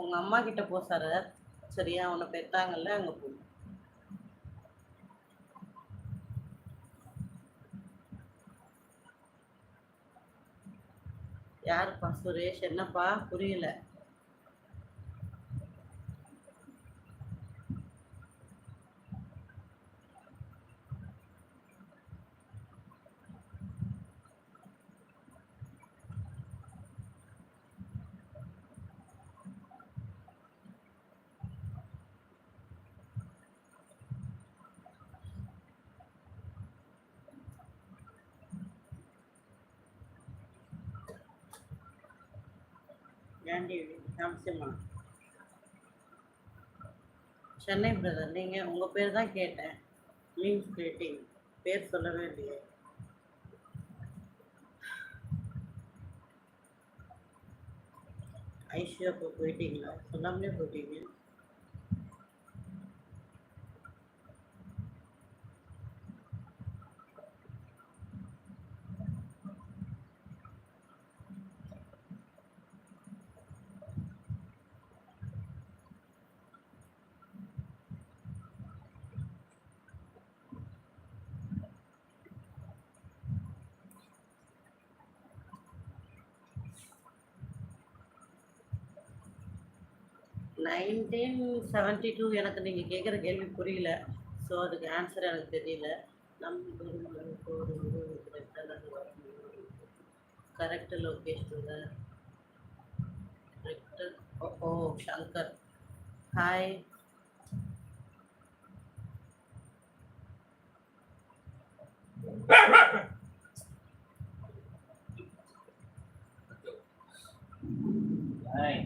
உங்க அம்மா கிட்ட போ சரத். சரியா? உன்னை பெத்தாங்கல்ல, அங்க போ. யாருப்பா சுரேஷ்? என்னப்பா புரியல? ஏண்டி சாம்சிமா? சென்னை பிரதர். நீங்க உங்க பேர் தான் கேட்டேன். Means greeting. பேர் சொல்லவே இல்லையே. ஐஷியா இப்போ போயிட்டீங்களா? சொல்லாமலே போயிட்டீங்க. நைன்டீன் 72 எனக்கு நீங்கள் கேட்குற கேள்வி புரியல. ஸோ அதுக்கு ஆன்சர் எனக்கு தெரியல. கரெக்ட் லொக்கேஷனில் கரெக்ட். ஓ சங்கர். ஹாய். ஹாய்.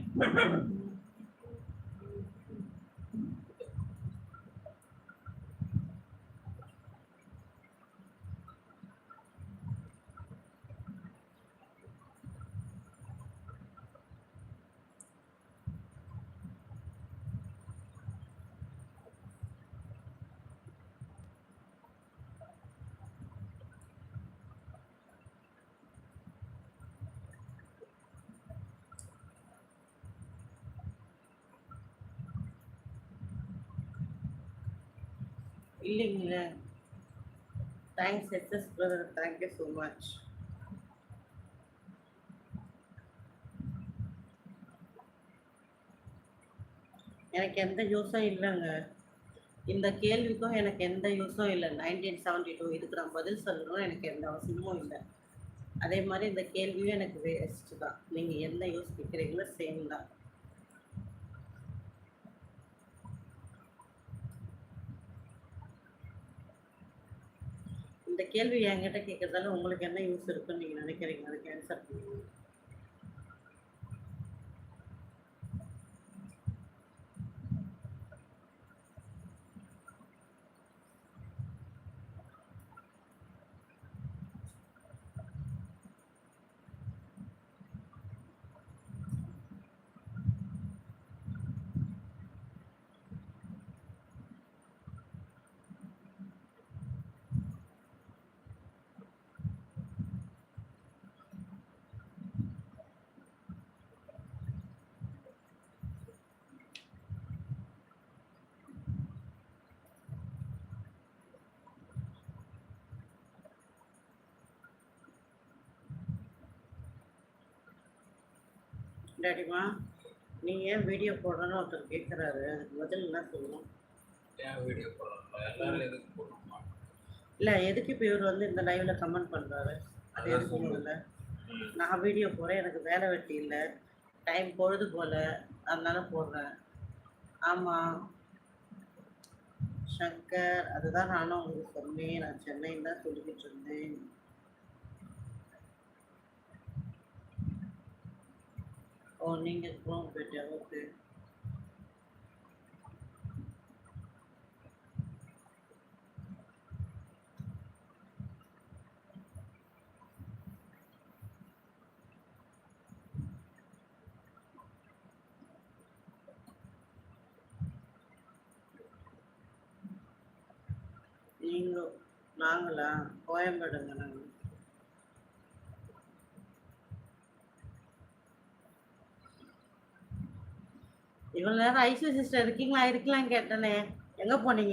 இல்லைங்களே. Thanks SS brother, thank you so much. எனக்கு எந்த யூஸும் இல்லைங்க. இந்த கேள்விக்கும் எனக்கு எந்த யூஸும் இல்லை. 1972 இதுக்கு நான் பதில் சொல்லணும், எனக்கு எந்த அவசியமும் இல்லை. அதே மாதிரி இந்த கேள்வியும் எனக்கு வேஸ்ட்டு தான். நீங்கள் எந்த யூஸ் கேட்குறீங்களோ சேம் தான். இந்த கேள்வி என்கிட்ட கேட்கறதால உங்களுக்கு என்ன யூஸ் இருக்குன்னு நீங்கள் நினைக்கிறீங்க? அதுக்கு ஆன்சர் பண்ணுங்க. டாடிமா, நீங்க ஏன் வீடியோ போடணும்னு ஒருத்தர் கேட்குறாரு, அதுக்கு பதில் என்ன சொல்லணும்? ஏன் வீடியோ போடணும்? எல்லாரும் எதுக்கு போடணுமா? இல்லை, எதுக்கு இப்போ இவர் வந்து இந்த லைவ்ல கமெண்ட் பண்ணுறாரு? அது எதுக்கும் இல்லை. நான் வீடியோ போகிறேன், எனக்கு வேலை வெட்டி இல்லை, டைம் பொழுது போல, அதனால போடுறேன். ஆமாம் சங்கர், அதுதான் நானும் உங்களுக்கு சொன்னேன். நான் சென்னைன்னு தான் சொல்லிக்கிட்டு இருந்தேன். ஓ, நீங்கள் குரோம் போயிட்டியா? ஓகே. நீங்கள் நாங்களா? கோயம்பேடுங்க நாங்கள். இவ்வளோ நேரம் ஐஸ்வர்யா சிஸ்டர் இருக்கீங்களா இருக்கலாம்னு கேட்டேனே எங்கே போனீங்க